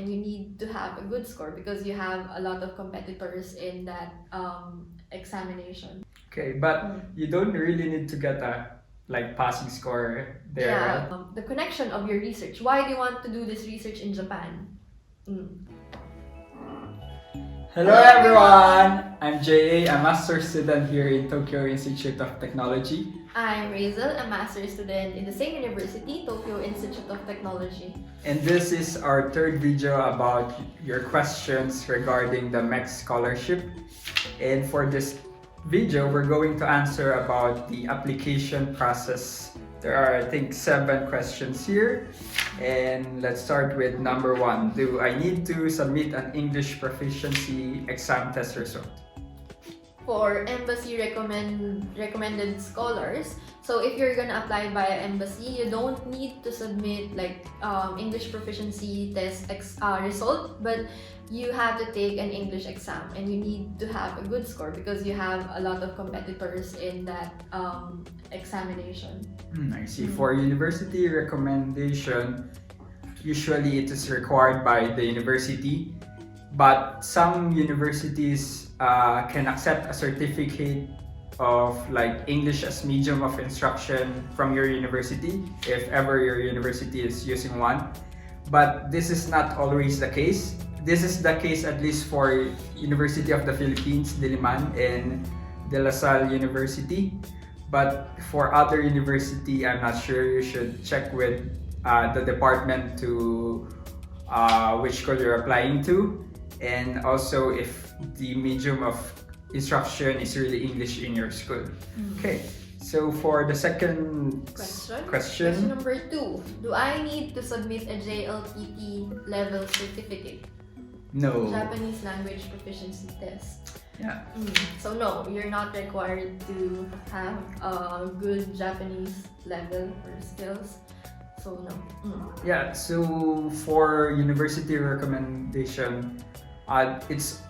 and you need to have a good score because you have a lot of competitors in that examination. Okay, but you don't really need to get a passing score there, Yeah, right? the connection of your research. Why do you want to do this research in Japan? Hello everyone! I'm JA, a master's student here in Tokyo Institute of Technology. I'm Razel, a master's student in the same university, Tokyo Institute of Technology. And this is our third video about your questions regarding the Mext scholarship. And for this video, we're going to answer about the application process. There are, I think, 7 questions here. And let's start with number 1. Do I need to submit an English proficiency exam test result? For embassy recommended scholars, so if you're gonna apply via embassy, you don't need to submit English proficiency test result, but you have to take an English exam and you need to have a good score because you have a lot of competitors in that examination. I see. For university recommendation, usually it is required by the university, but some universities can accept a certificate of English as medium of instruction from your university if ever your university is using one. But this is not always the case. This is the case at least for University of the Philippines, Diliman, and De La Salle University. But for other university, I'm not sure. You should check with the department to which school you're applying to, and also if the medium of instruction is really English in your school. Okay, so for the second question number 2, do I need to submit a JLPT level certificate? No. Japanese language proficiency test. Yeah. So no, you're not required to have a good Japanese level or skills. So no. Yeah, so for university recommendation, it's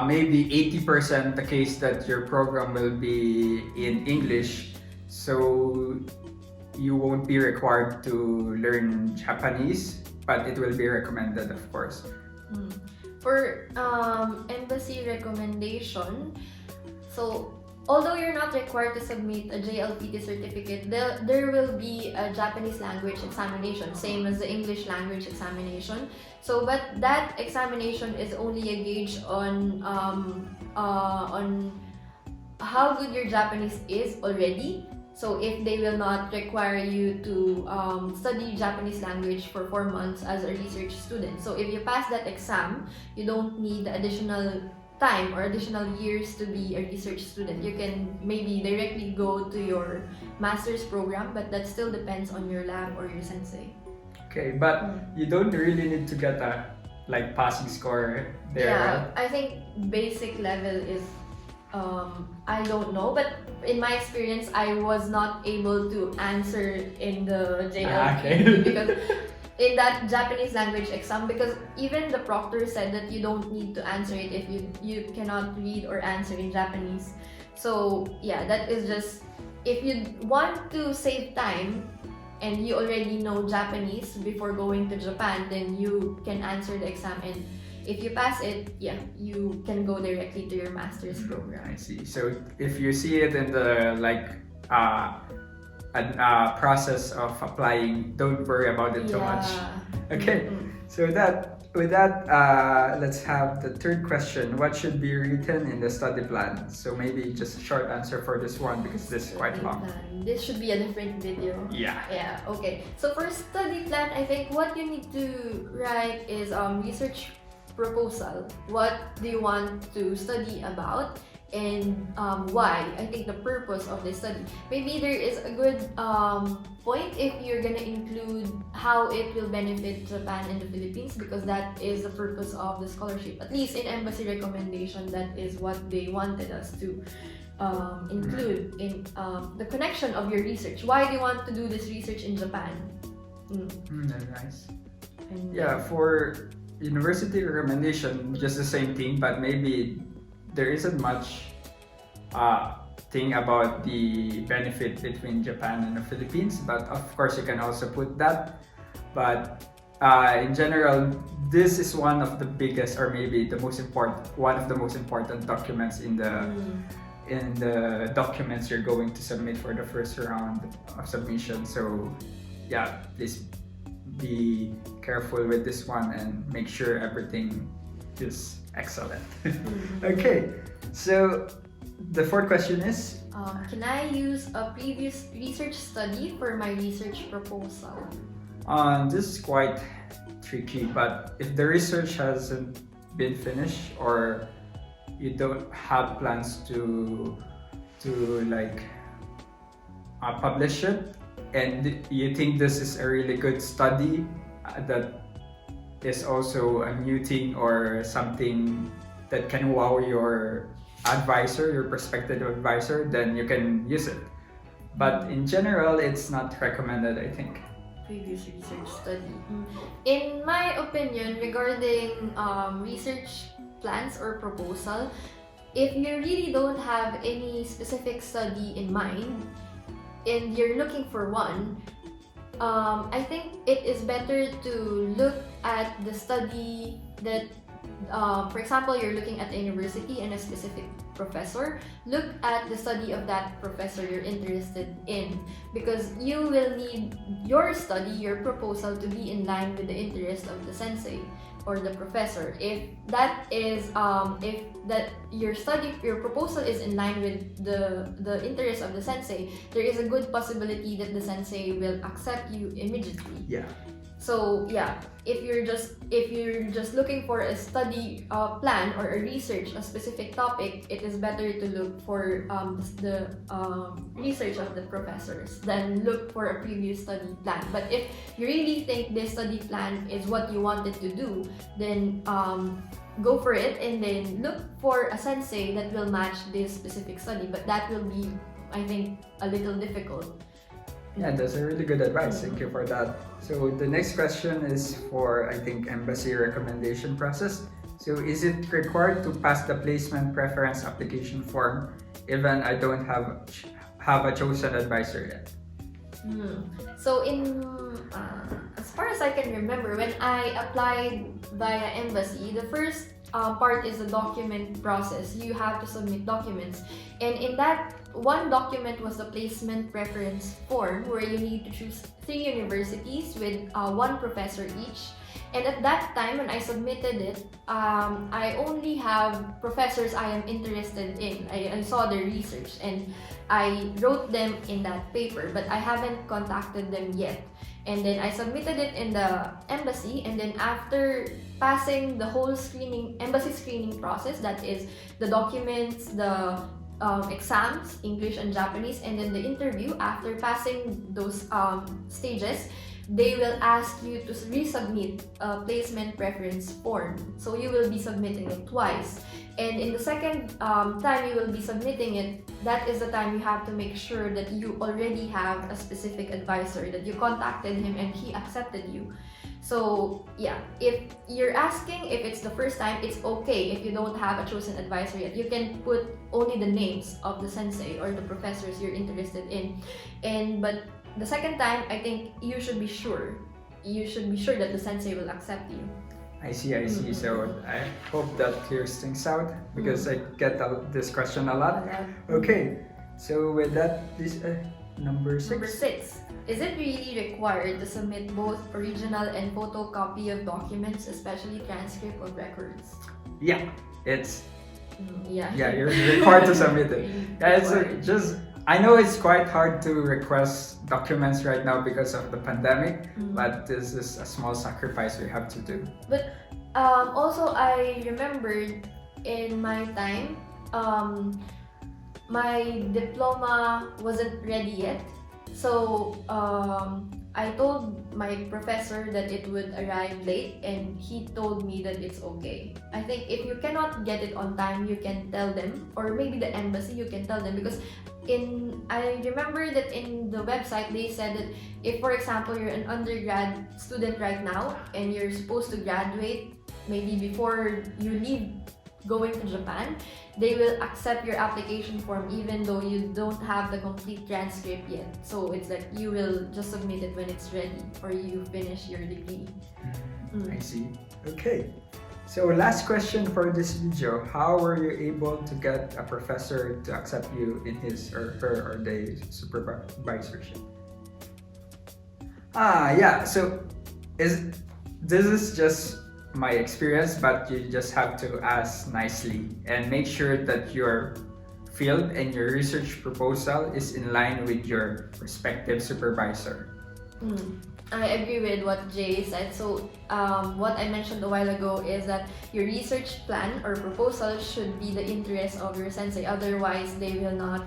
maybe 80% the case that your program will be in English, so you won't be required to learn Japanese, but it will be recommended, of course. For embassy recommendation, so although you're not required to submit a JLPT certificate, there will be a Japanese language examination, same as the English language examination. So, but that examination is only a gauge on how good your Japanese is already. So if they will not require you to study Japanese language for 4 months as a research student. So if you pass that exam, you don't need additional time or additional years to be a research student. You can maybe directly go to your master's program, but that still depends on your lab or your sensei. Okay, but you don't really need to get a passing score there. Yeah, right? I think basic level is I don't know, but in my experience, I was not able to answer in the JLPT because in that Japanese language exam, because even the proctor said that you don't need to answer it if you cannot read or answer in Japanese. So yeah, that is just, if you want to save time and you already know Japanese before going to Japan, then you can answer the exam, and if you pass it, yeah, you can go directly to your master's program. I see. So if you see it in the process of applying, don't worry about it too much. Okay. So with that, let's have the third question. What should be written in the study plan? So maybe just a short answer for this one because this is quite long. This should be a different video. Yeah. Yeah. Okay. So for study plan, I think what you need to write is research proposal. What do you want to study about, and why? I think the purpose of the study. Maybe there is a good point if you're gonna include how it will benefit Japan and the Philippines, because that is the purpose of the scholarship. At least in embassy recommendation, that is what they wanted us to include in the connection of your research. Why do you want to do this research in Japan? That's nice. Yeah, for university recommendation, just the same thing, but maybe there isn't much thing about the benefit between Japan and the Philippines, but of course you can also put that. But in general, this is one of the biggest, or maybe the most important, one of the most important documents in the documents you're going to submit for the first round of submission. So yeah, please be careful with this one and make sure everything is excellent. Okay, so the fourth question is, can I use a previous research study for my research proposal? this is quite tricky, but if the research hasn't been finished, or you don't have plans to like publish it, and you think this is a really good study that is also a new thing or something that can wow your advisor, your prospective advisor, then you can use it. But in general, it's not recommended, I think. Previous research study. In my opinion, regarding research plans or proposal, if you really don't have any specific study in mind and you're looking for one, I think it is better to look at the study that, for example, you're looking at a university and a specific professor. Look at the study of that professor you're interested in, because you will need your study, your proposal, to be in line with the interest of the sensei or the professor. If that is if that your proposal is in line with the interest of the sensei, there is a good possibility that the sensei will accept you immediately. Yeah. So yeah, if you're just looking for a study plan or a research a specific topic, it is better to look for the research of the professors than look for a previous study plan. But if you really think this study plan is what you wanted to do, then go for it, and then look for a sensei that will match this specific study. But that will be, I think, a little difficult. Yeah, that's a really good advice. Thank you for that. So the next question is for, I think, embassy recommendation process. So is it required to pass the placement preference application form even I don't have a chosen advisor yet? So as far as I can remember, when I applied via embassy, the first part is the document process. You have to submit documents, and in that, one document was the placement preference form, where you need to choose 3 universities with 1 professor each. And at that time, when I submitted it, I only have professors I am interested in. I saw their research and I wrote them in that paper, but I haven't contacted them yet. And then I submitted it in the embassy, and then after passing the whole embassy screening process, that is the documents, the exams, English and Japanese, and then the interview, after passing those stages, they will ask you to resubmit a placement preference form. So you will be submitting it twice. And in the second time you will be submitting it, that is the time you have to make sure that you already have a specific advisor, that you contacted him and he accepted you. So yeah, if you're asking if it's the first time, it's okay if you don't have a chosen advisor yet. You can put only the names of the sensei or the professors you're interested in. But the second time, I think you should be sure. You should be sure that the sensei will accept you. I see. So I hope that clears things out, because I get this question a lot. Okay, so with that, this number 6. Number 6. Is it really required to submit both original and photocopy of documents, especially transcript of records? Yeah, it's yeah, you're required to submit it. Yeah, it's just, I know it's quite hard to request documents right now because of the pandemic, but this is a small sacrifice we have to do. But also, I remembered in my time, my diploma wasn't ready yet. So I told my professor that it would arrive late, and he told me that it's okay. I think if you cannot get it on time, you can tell them, or maybe the embassy, you can tell them, because I remember that in the website they said that if, for example, you're an undergrad student right now and you're supposed to graduate maybe before you leave going to Japan, they will accept your application form even though you don't have the complete transcript yet. So it's like you will just submit it when it's ready or you finish your degree. I see. Okay. So last question for this video. How were you able to get a professor to accept you in his or her or their supervisorship? Yeah. So this is just my experience, but you just have to ask nicely and make sure that your field and your research proposal is in line with your respective supervisor. I agree with what Jay said. So what I mentioned a while ago is that your research plan or proposal should be the interest of your sensei. Otherwise, they will not.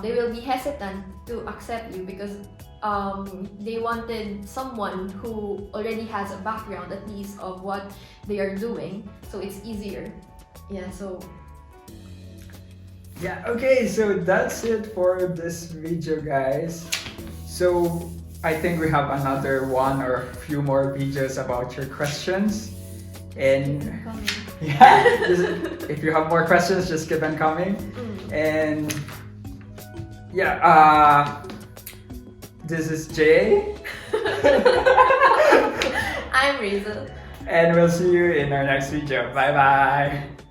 They will be hesitant to accept you because they wanted someone who already has a background at least of what they are doing. So it's easier. Yeah. So. Yeah. Okay. So that's it for this video, guys. So I think we have another one or a few more videos about your questions. And yeah, if you have more questions, just keep on coming. And yeah, this is Jay. I'm Rizel. And we'll see you in our next video. Bye bye.